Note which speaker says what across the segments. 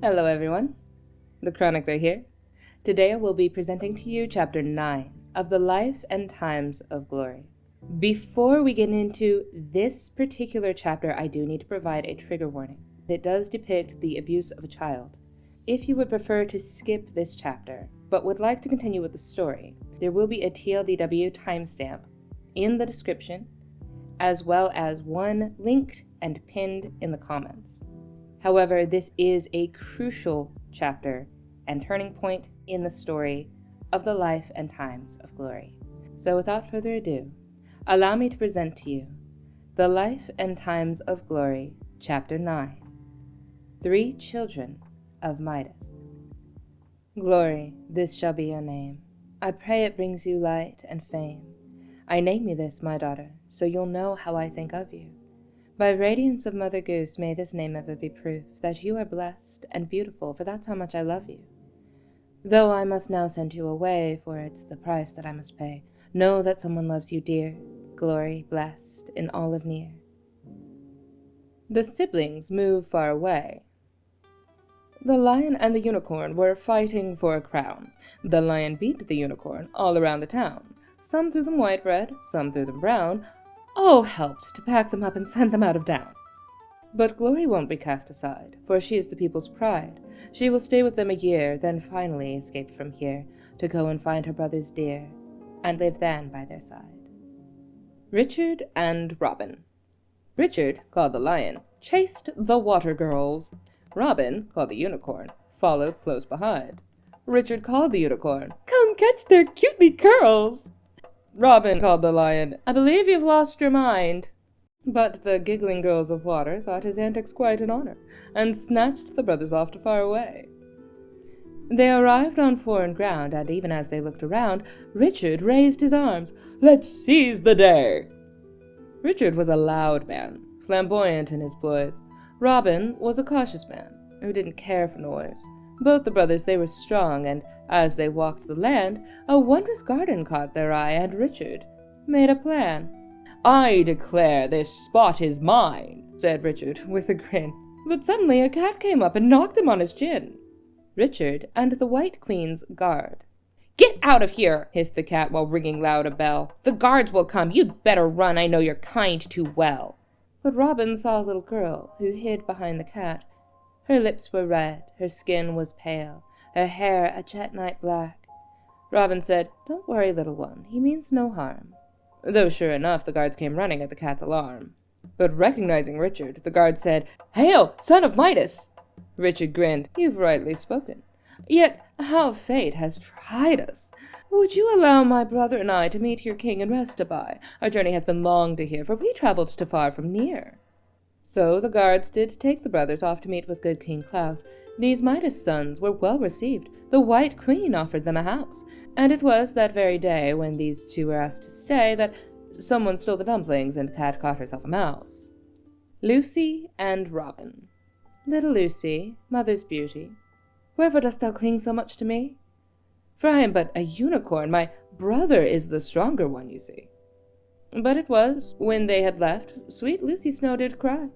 Speaker 1: Hello everyone, the Chronicler here. Today I will be presenting to you Chapter 9 of the Life and Times of Glory. Before we get into this particular chapter, I do need to provide a trigger warning. It does depict the abuse of a child. If you would prefer to skip this chapter, but would like to continue with the story, there will be a TLDW timestamp in the description, as well as one linked and pinned in the comments. However, this is a crucial chapter and turning point in the story of the life and times of glory. So without further ado, allow me to present to you the Life and Times of Glory, Chapter 9, 3 Children of Midas. Glory, this shall be your name. I pray it brings you light and fame. I name you this, my daughter, so you'll know how I think of you. By radiance of Mother Goose, may this name ever be proof that you are blessed and beautiful, for that's how much I love you. Though I must now send you away, for it's the price that I must pay, know that someone loves you dear, glory, blessed, in olive near. The siblings move far away. The lion and the unicorn were fighting for a crown. The lion beat the unicorn all around the town. Some threw them white bread, some threw them brown, all helped to pack them up and send them out of town. But Glory won't be cast aside, for she is the people's pride. She will stay with them a year, then finally escape from here, to go and find her brothers dear, and live then by their side. Richard and Robin. Richard, called the lion, chased the water girls. Robin, called the unicorn, followed close behind. Richard called the unicorn, "Come catch their cutely curls!" Robin called the lion, "I believe you've lost your mind." But the giggling girls of water thought his antics quite an honor, and snatched the brothers off to far away. They arrived on foreign ground, and even as they looked around, Richard raised his arms. "Let's seize the day!" Richard was a loud man, flamboyant in his ploys. Robin was a cautious man, who didn't care for noise. Both the brothers, they were strong, and as they walked the land, a wondrous garden caught their eye, and Richard made a plan. "I declare this spot is mine," said Richard with a grin. But suddenly a cat came up and knocked him on his chin. Richard and the White Queen's guard. "Get out of here!" hissed the cat while ringing loud a bell. "The guards will come. You'd better run. I know your kind too well." But Robin saw a little girl who hid behind the cat. Her lips were red, her skin was pale, her hair a jet night black. Robin said, "Don't worry, little one, he means no harm." Though sure enough, the guards came running at the cat's alarm. But recognizing Richard, the guard said, "Hail, son of Midas!" Richard grinned. "You've rightly spoken. Yet how fate has tried us. Would you allow my brother and I to meet your king and rest a by? Our journey has been long to here, for we travelled to far from near." So the guards did take the brothers off to meet with good King Klaus. These Midas sons were well received. The White Queen offered them a house, and it was that very day when these two were asked to stay that someone stole the dumplings and Cat caught herself a mouse. Lucy and Robin. Little Lucy, mother's beauty, wherefore dost thou cling so much to me? For I am but a unicorn, my brother is the stronger one, you see. But it was, when they had left, sweet Lucy Snow did cry.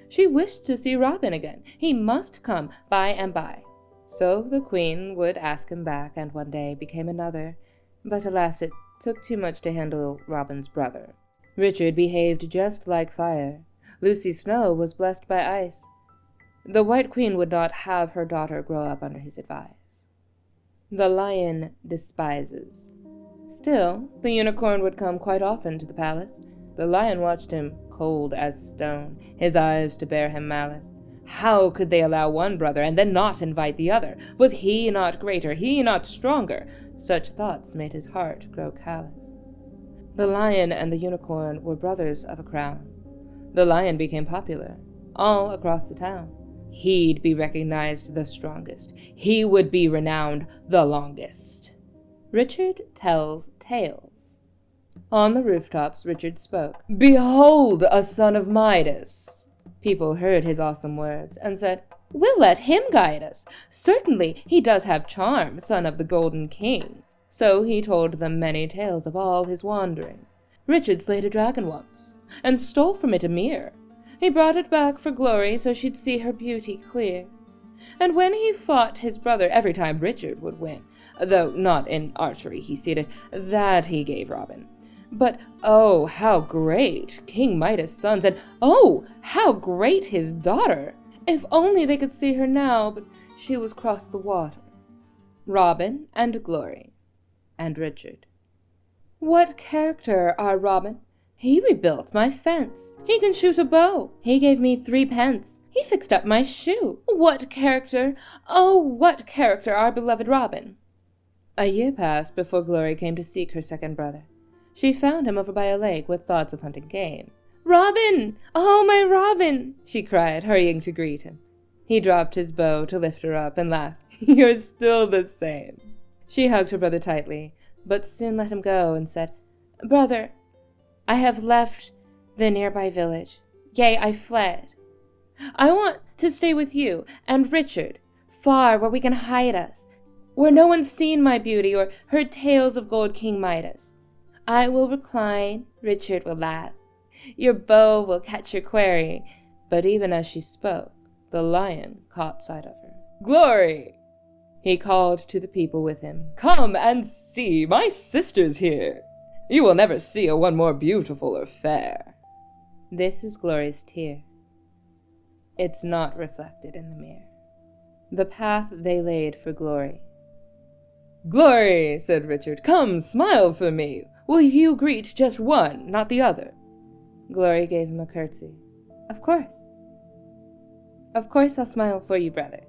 Speaker 1: She wished to see Robin again. He must come by and by. So the queen would ask him back, and one day became another. But alas, it took too much to handle Robin's brother. Richard behaved just like fire. Lucy Snow was blessed by ice. The White Queen would not have her daughter grow up under his advice. The lion despises. Still, the unicorn would come quite often to the palace. The lion watched him, cold as stone, his eyes to bear him malice. How could they allow one brother and then not invite the other? Was he not greater, he not stronger? Such thoughts made his heart grow callous. The lion and the unicorn were brothers of a crown. The lion became popular all across the town. He'd be recognized the strongest. He would be renowned the longest. Richard tells tales. On the rooftops, Richard spoke. "Behold a son of Midas!" People heard his awesome words and said, "We'll let him guide us. Certainly he does have charm, son of the Golden King." So he told them many tales of all his wandering. Richard slayed a dragon once, and stole from it a mirror. He brought it back for Glory so she'd see her beauty clear. and when he fought his brother, every time Richard would win, though not in archery, he stated, that he gave Robin. But oh, how great King Midas' sons, and oh, how great his daughter! If only they could see her now, but she was crossed the water. Robin and Glory and Richard. What character are Robin? He rebuilt my fence. He can shoot a bow. He gave me 3 pence. He fixed up my shoe. What character, oh, what character our beloved Robin! A year passed before Glory came to seek her second brother. She found him over by a lake with thoughts of hunting game. "Robin! Oh, my Robin!" she cried, hurrying to greet him. He dropped his bow to lift her up and laughed. "You're still the same." She hugged her brother tightly, but soon let him go and said, "Brother, I have left the nearby village. Yea, I fled. I want to stay with you and Richard, far where we can hide us, where no one's seen my beauty or heard tales of gold King Midas. I will recline, Richard will laugh. Your bow will catch your quarry." But even as she spoke, the lion caught sight of her. "Glory!" he called to the people with him. "Come and see, my sister's here. You will never see a one more beautiful or fair." This is Glory's tear. It's not reflected in the mirror. The path they laid for Glory. "Glory," said Richard, "come, smile for me. Will you greet just one, not the other?" Glory gave him a curtsy. Of course. Of course I'll smile for you, brother."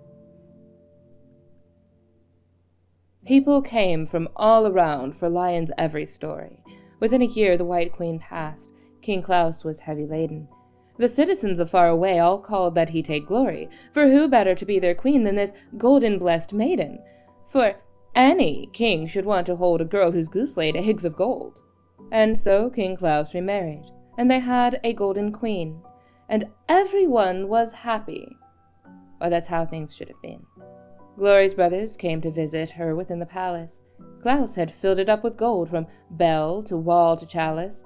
Speaker 1: People came from all around for Lion's every story. Within a year the White Queen passed. King Klaus was heavy laden. The citizens of far away all called that he take Glory, for who better to be their queen than this golden-blessed maiden? For any king should want to hold a girl whose goose laid eggs of gold. And so King Klaus remarried, and they had a golden queen, and everyone was happy. Or that's how things should have been. Glory's brothers came to visit her within the palace. Klaus had filled it up with gold from bell to wall to chalice.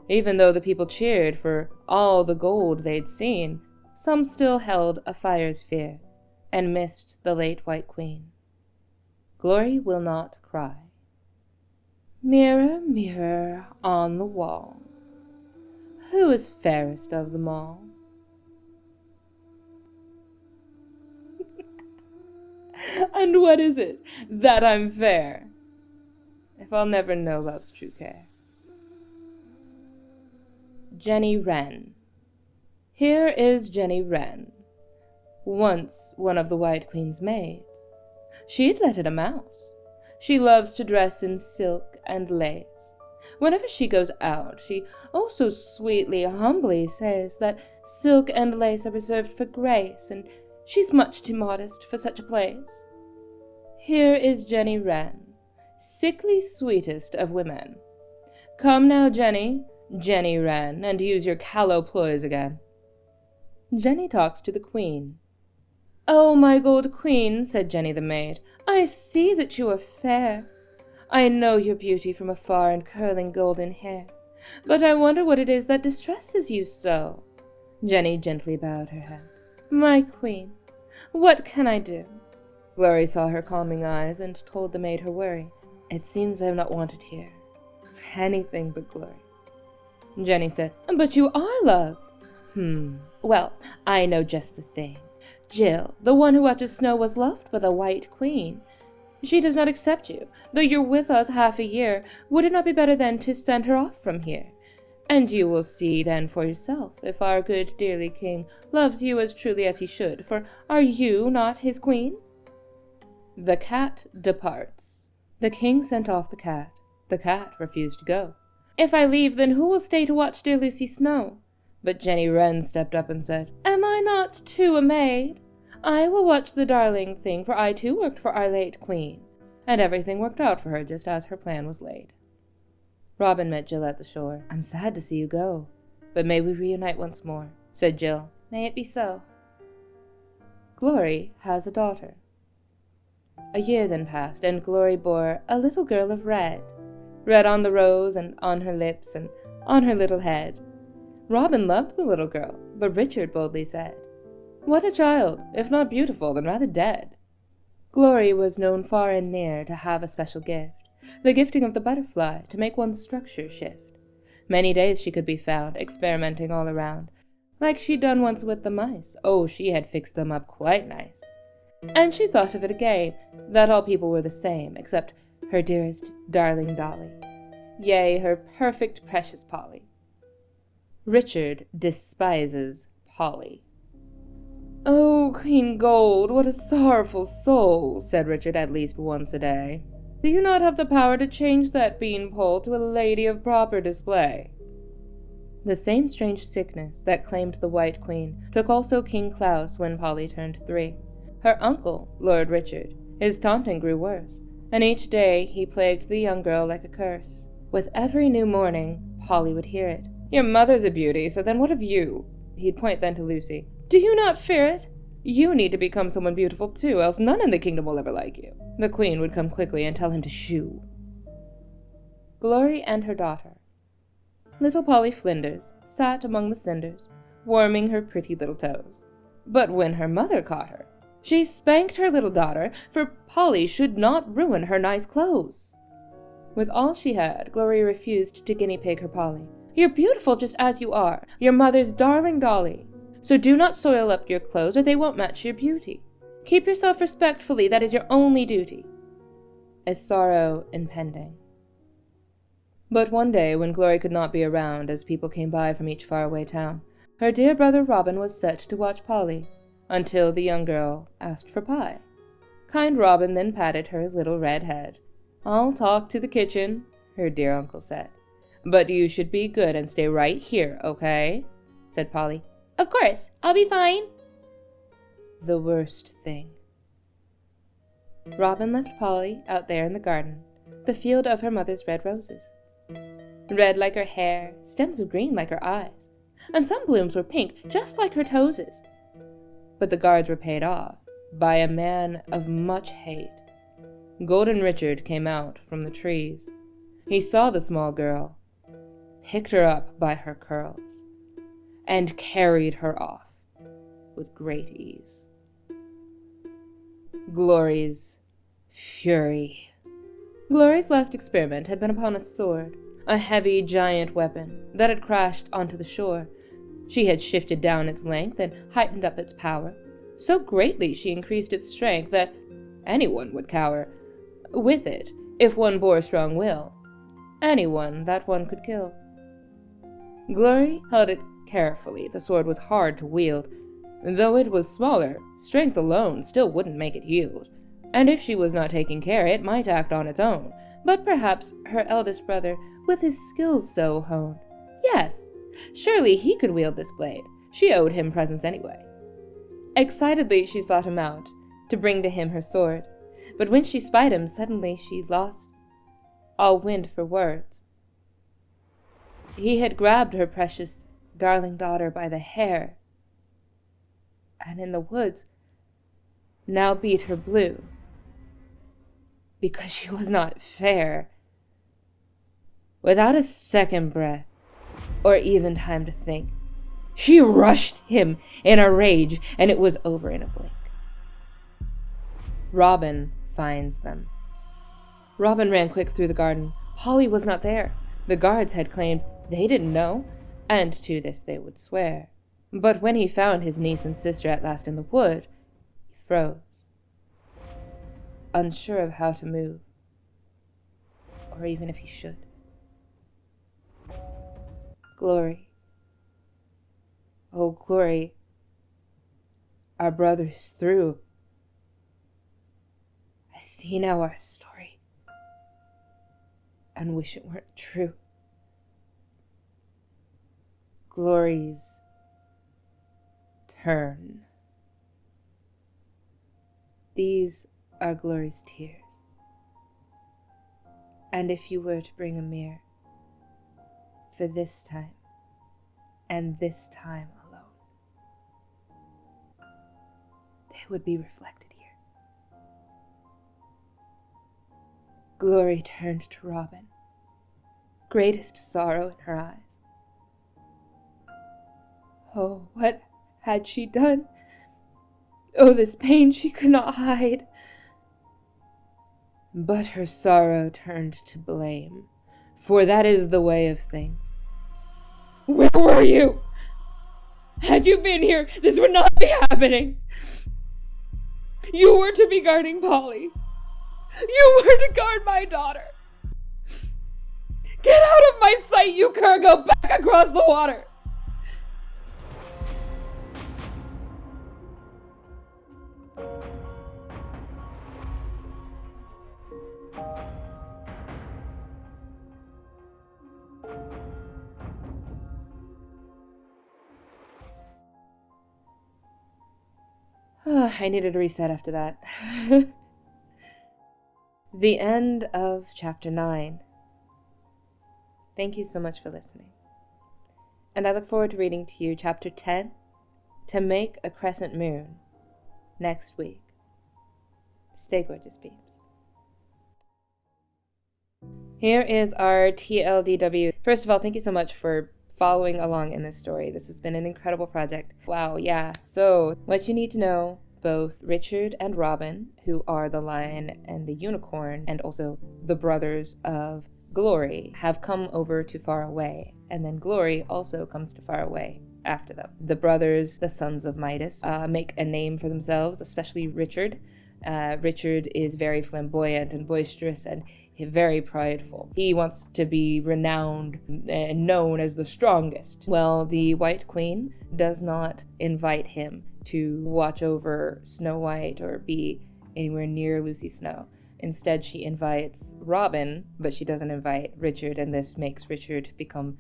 Speaker 1: Even though the people cheered for all the gold they'd seen, some still held a fire's fear and missed the late White Queen. Glory will not cry. Mirror, mirror on the wall, who is fairest of them all? And what is it that I'm fair, if I'll never know love's true care? Jenny Wren. Here is Jenny Wren, once one of the White Queen's maids. She'd letted a mouse. She loves to dress in silk and lace. Whenever she goes out, she oh so sweetly, humbly says that silk and lace are reserved for grace, and she's much too modest for such a place. Here is Jenny Wren, sickly sweetest of women. Come now, Jenny, Jenny Wren, and use your callow ploys again. Jenny talks to the queen. "Oh, my gold queen," said Jenny the maid, "I see that you are fair. I know your beauty from afar and curling golden hair. But I wonder what it is that distresses you so." Jenny gently bowed her head. "My queen, what can I do?" Glory saw her calming eyes and told the maid her worry. "It seems I am not wanted here for anything but glory." Jenny said, "But you are loved." Well, I know just the thing. Jill, the one who watches snow, was loved by the White Queen. She does not accept you, though you're with us half a year. Would it not be better then to send her off from here? And you will see then for yourself if our good dearly king loves you as truly as he should, for are you not his queen? The cat departs. The king sent off the cat. The cat refused to go. "If I leave, then who will stay to watch dear Lucy Snow?" But Jenny Wren stepped up and said, "Am I not too a maid? I will watch the darling thing, for I too worked for our late queen." And everything worked out for her just as her plan was laid. Robin met Jill at the shore. "I'm sad to see you go, but may we reunite once more," said Jill. "May it be so." Glory has a daughter. A year then passed, and Glory bore a little girl of red, red on the rose and on her lips and on her little head. Robin loved the little girl, but Richard boldly said, What a child! If not beautiful, then rather dead. Glory was known far and near to have a special gift, the gifting of the butterfly to make one's structure shift. Many days she could be found, experimenting all around, like she'd done once with the mice. Oh, she had fixed them up quite nice. And she thought of it again, that all people were the same, except her dearest darling Dolly. Yea, her perfect precious Polly. Richard despises Polly. "Oh, Queen Gold, what a sorrowful soul," said Richard at least once a day. "Do you not have the power to change that beanpole to a lady of proper display?" The same strange sickness that claimed the White Queen took also King Claus when Polly turned 3. Her uncle, Lord Richard, his taunting grew worse, and each day he plagued the young girl like a curse. With every new morning, Polly would hear it. "Your mother's a beauty, so then what of you?" He'd point then to Lucy. "Do you not fear it? You need to become someone beautiful too, else none in the kingdom will ever like you." The Queen would come quickly and tell him to shoo. Glory and her daughter. Little Polly Flinders sat among the cinders, warming her pretty little toes. But when her mother caught her, she spanked her little daughter, for Polly should not ruin her nice clothes. With all she had, Glory refused to guinea pig her Polly. "You're beautiful just as you are, your mother's darling Dolly. So do not soil up your clothes, or they won't match your beauty. Keep yourself respectfully, that is your only duty." A sorrow impending. But one day, when Glory could not be around, as people came by from each faraway town, her dear brother Robin was set to watch Polly, until the young girl asked for pie. Kind Robin then patted her little red head. "I'll talk to the kitchen," her dear uncle said. "But you should be good and stay right here, okay?" said Polly. "Of course, I'll be fine." The worst thing. Robin left Polly out there in the garden, the field of her mother's red roses. Red like her hair, stems of green like her eyes, and some blooms were pink, just like her toeses. But the guards were paid off by a man of much hate. Golden Richard came out from the trees. He saw the small girl, picked her up by her curls, and carried her off with great ease. Glory's fury. Glory's last experiment had been upon a sword, a heavy giant weapon that had crashed onto the shore. She had shifted down its length and heightened up its power. So greatly she increased its strength that anyone would cower. With it, if one bore strong will, anyone that one could kill. Glory held it carefully. The sword was hard to wield. Though it was smaller, strength alone still wouldn't make it yield. And if she was not taking care, it might act on its own. But perhaps her eldest brother, with his skills so honed, yes, surely he could wield this blade. She owed him presents anyway. Excitedly she sought him out, to bring to him her sword. But when she spied him, suddenly she lost all wind for words. He had grabbed her precious, darling daughter by the hair, and in the woods now beat her blue, because she was not fair. Without a second breath, or even time to think, she rushed him in a rage, and it was over in a blink. Robin finds them. Robin ran quick through the garden. Polly was not there. The guards had claimed they didn't know, and to this they would swear. But when he found his niece and sister at last in the wood, he froze, unsure of how to move, or even if he should. Glory, oh Glory, our brother's through. I see now our story, and wish it weren't true. Glory's turn. These are Glory's tears. And if you were to bring a mirror, for this time, and this time alone, they would be reflected here. Glory turned to Robin, greatest sorrow in her eyes. Oh, what had she done? Oh, this pain she could not hide. But her sorrow turned to blame, for that is the way of things. Where were you? Had you been here, this would not be happening. You were to be guarding Polly. You were to guard my daughter. Get out of my sight, you cur! Go back across the water! I needed a reset after that. The end of chapter 9. Thank you so much for listening. And I look forward to reading to you chapter 10, To Make a Crescent Moon, next week. Stay gorgeous, peeps. Here is our TLDW. First of all, thank you so much for following along in this story. This has been an incredible project. Wow, yeah. So, what you need to know, both Richard and Robin, who are the lion and the unicorn, and also the brothers of Glory, have come over to Far Away, and then Glory also comes to Far Away after them. The brothers, the sons of Midas, make a name for themselves, especially Richard. Richard is very flamboyant and boisterous and very prideful. He wants to be renowned and known as the strongest. Well, the White Queen does not invite him to watch over Snow White or be anywhere near Lucy Snow. Instead, she invites Robin, but she doesn't invite Richard, and this makes Richard become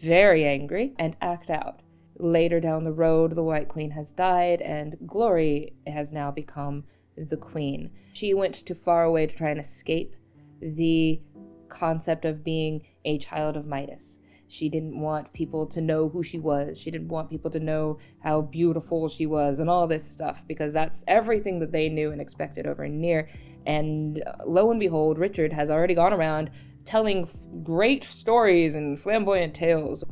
Speaker 1: very angry and act out. Later down the road, the White Queen has died, and Glory has now become the queen. She went to Far Away to try and escape the concept of being a child of Midas. She didn't want people to know who she was. She didn't want people to know how beautiful she was and all this stuff, because that's everything that they knew and expected over and near. And lo and behold, Richard has already gone around telling great stories and flamboyant tales.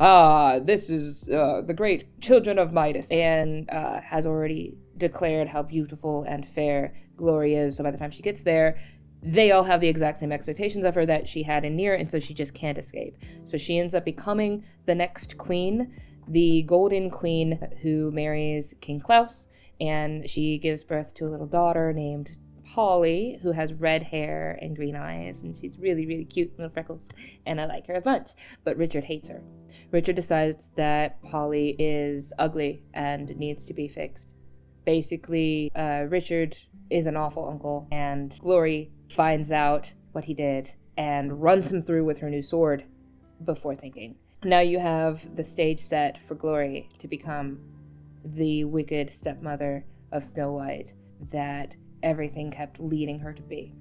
Speaker 1: This is the great children of Midas, and has already declared how beautiful and fair Glory is. So by the time she gets there, they all have the exact same expectations of her that she had in Nier, and so she just can't escape. So she ends up becoming the next queen, the Golden Queen, who marries King Klaus, and she gives birth to a little daughter named Polly, who has red hair and green eyes, and she's really, really cute, little freckles, and I like her a bunch. But Richard hates her. Richard decides that Polly is ugly and needs to be fixed. Basically, Richard is an awful uncle, and Glory finds out what he did and runs him through with her new sword before thinking. Now you have the stage set for Glory to become the wicked stepmother of Snow White that everything kept leading her to be.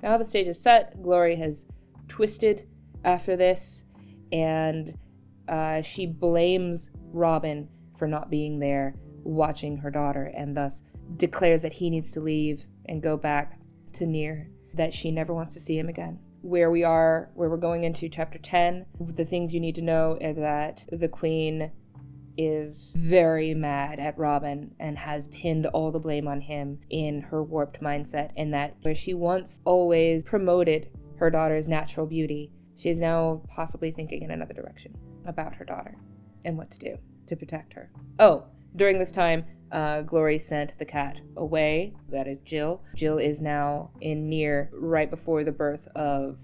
Speaker 1: Now the stage is set. Glory has twisted after this, and she blames Robin for not being there watching her daughter, and thus declares that he needs to leave and go back to Nier, that she never wants to see him again. Where we're going into chapter 10, the things you need to know is that the queen is very mad at Robin and has pinned all the blame on him in her warped mindset, in that where she once always promoted her daughter's natural beauty, she is now possibly thinking in another direction about her daughter and what to do to protect her. Oh, during this time, Glory sent the cat away. That is Jill. Jill is now in Nier right before the birth of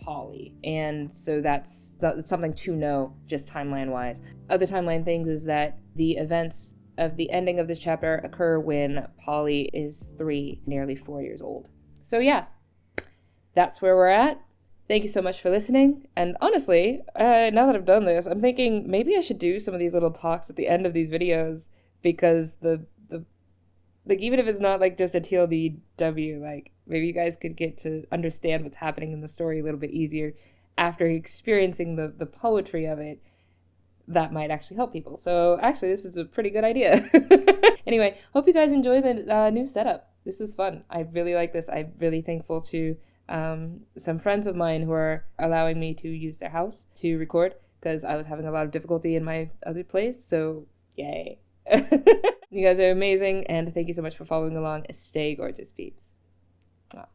Speaker 1: Polly. And so that's something to know, just timeline-wise. Other timeline things is that the events of the ending of this chapter occur when Polly is 3, nearly 4 years old. So yeah, that's where we're at. Thank you so much for listening. And honestly, now that I've done this, I'm thinking maybe I should do some of these little talks at the end of these videos, because the like, even if it's not like just a TLDW, like maybe you guys could get to understand what's happening in the story a little bit easier after experiencing the poetry of it. That might actually help people. So actually, this is a pretty good idea. Anyway, hope you guys enjoy the new setup. This is fun. I really like this. I'm really thankful to some friends of mine who are allowing me to use their house to record, because I was having a lot of difficulty in my other place. So yay. You guys are amazing, and thank you so much for following along. Stay gorgeous, peeps. Wow.